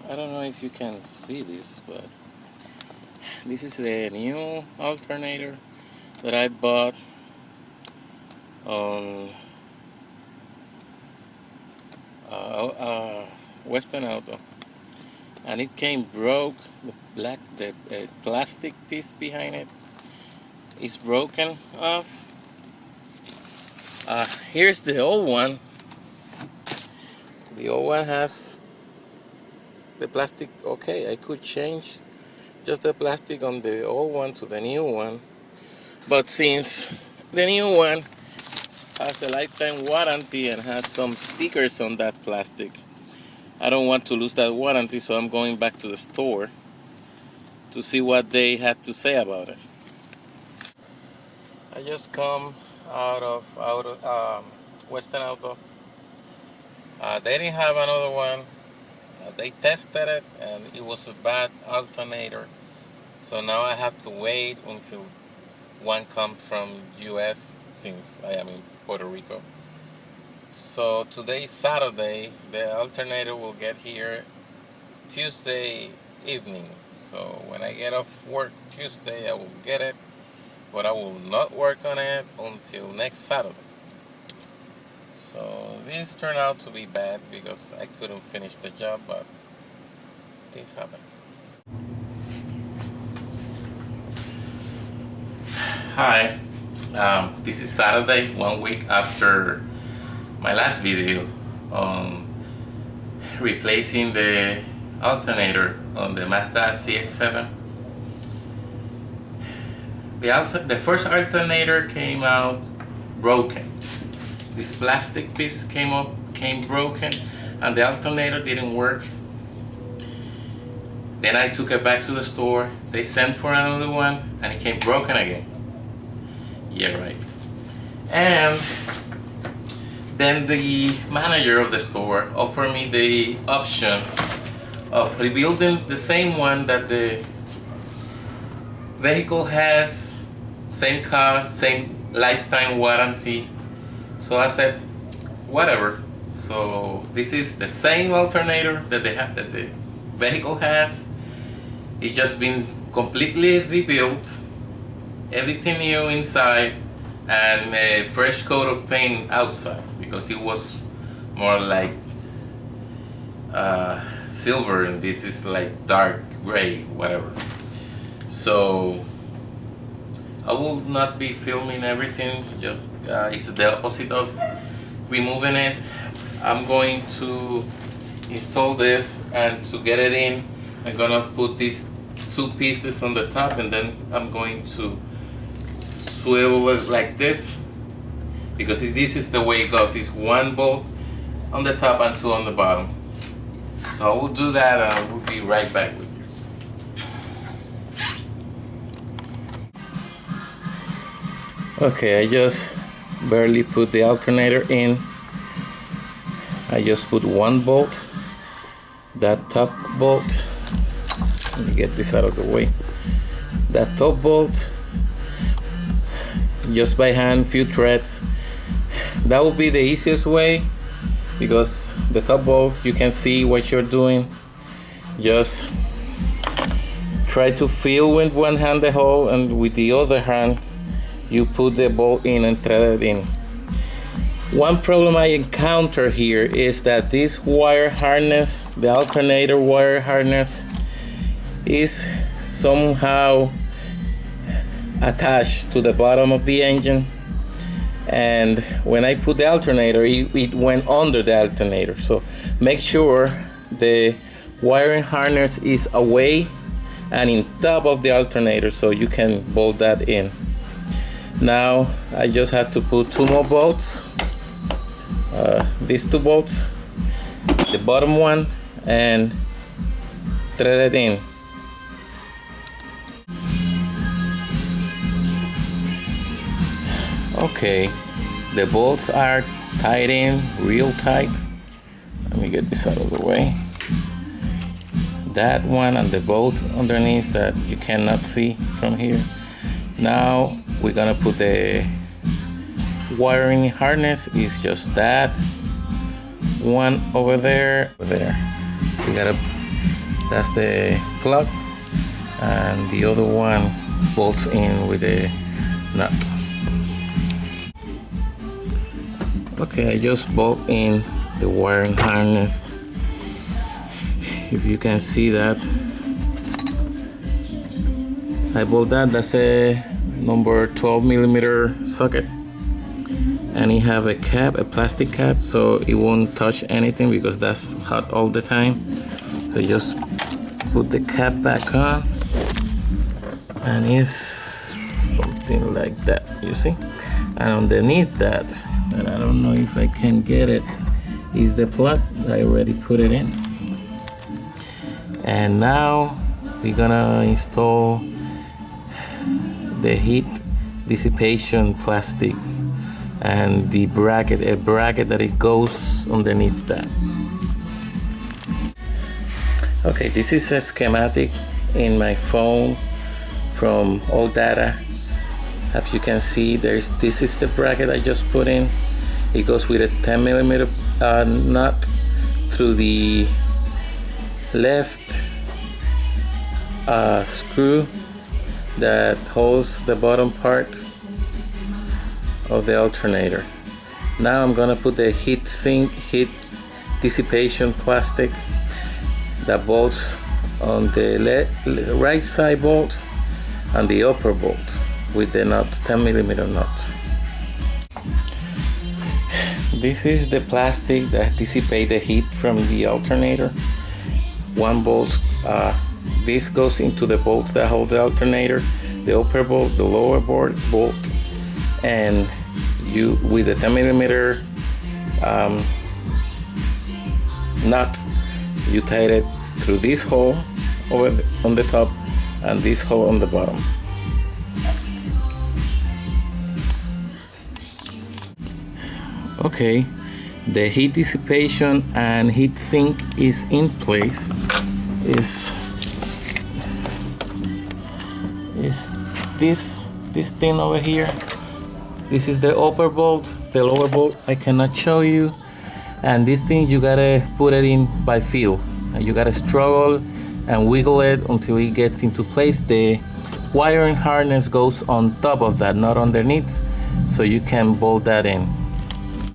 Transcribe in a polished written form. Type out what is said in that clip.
I don't know if you can see this, but this is a new alternator that I bought on Western Auto, and it came broke. The plastic piece behind it is broken off. Here's the old one. The old one has the plastic. Okay, I could change just the plastic on the old one to the new one, but since the new one has a lifetime warranty and has some stickers on that plastic, I don't want to lose that warranty, so I'm going back to the store to see what they had to say about it. I just come out of Western Auto. They didn't have another one. They tested it and it was a bad alternator. So now I have to wait until one comes from US, since I am in Puerto Rico. So today's Saturday. The alternator will get here Tuesday evening. So when I get off work Tuesday, I will get it, but I will not work on it until next Saturday. So this turned out to be bad because I couldn't finish the job, but things happen. Hi, this is Saturday, 1 week after my last video on replacing the alternator on the Mazda CX7. The first alternator came out broken. This plastic piece came broken, and the alternator didn't work. Then I took it back to the store. They sent for another one, and it came broken again. Yeah, right. And then the manager of the store offered me the option of rebuilding the same one that the vehicle has, same cost, same lifetime warranty. So I said, whatever. So this is the same alternator that the vehicle has. It's just been completely rebuilt, everything new inside, and a fresh coat of paint outside, because it was more like silver and this is like dark gray, whatever. So I will not be filming everything, just it's the opposite of removing it. I'm going to install this, and to get it in, I'm gonna put these two pieces on the top, and then I'm going to swivel it like this, because this is the way it goes. It's one bolt on the top and two on the bottom. So I will do that, and I will be right back with you. Okay, I just barely put the alternator in. I just put one bolt, that top bolt. Let me get this out of the way. That top bolt, just by hand, few threads. That will be the easiest way, because the top bolt, you can see what you're doing. Just try to feel with one hand the hole, and with the other hand you put the bolt in and thread it in. One problem I encounter here is that this wire harness, the alternator wire harness, is somehow attached to the bottom of the engine, and when I put the alternator, it went under the alternator. So make sure the wiring harness is away and in top of the alternator, so you can bolt that in. Now I just have to put two more bolts, these two bolts, the bottom one, and thread it in. Okay, the bolts are tied in real tight. Let me get this out of the way. That one and the bolt underneath that you cannot see from here. Now we're gonna put the wiring harness. Is just that one over there. We gotta That's the plug, and the other one bolts in with a nut. Okay, I just bolt in the wiring harness. If you can see that, I bolt that. That's a number 12mm socket, and it have a cap, a plastic cap, so it won't touch anything because that's hot all the time. So just put the cap back on, and it's something like that, you see. And underneath that, and I don't know if I can get it, is the plug. I already put it in. And now we're gonna install the heat dissipation plastic and the bracket, a bracket that it goes underneath that. Okay, this is a schematic in my phone from All Data. As you can see, this is the bracket I just put in. It goes with a 10mm nut through the left screw that holds the bottom part of the alternator. Now I'm gonna put the heat dissipation plastic that bolts on the right side bolt and the upper bolt with the nut, 10mm nut. This is the plastic that dissipates the heat from the alternator. One bolt, this goes into the bolts that hold the alternator, the upper bolt, the lower bolt, and you, with the 10mm nut, you tight it through this hole on the top and this hole on the bottom. Okay, the heat dissipation and heat sink is in place. Is this thing over here. This is the upper bolt, the lower bolt I cannot show you, and this thing you gotta put it in by feel. You gotta struggle and wiggle it until it gets into place. The wiring harness goes on top of that, not underneath, so you can bolt that in.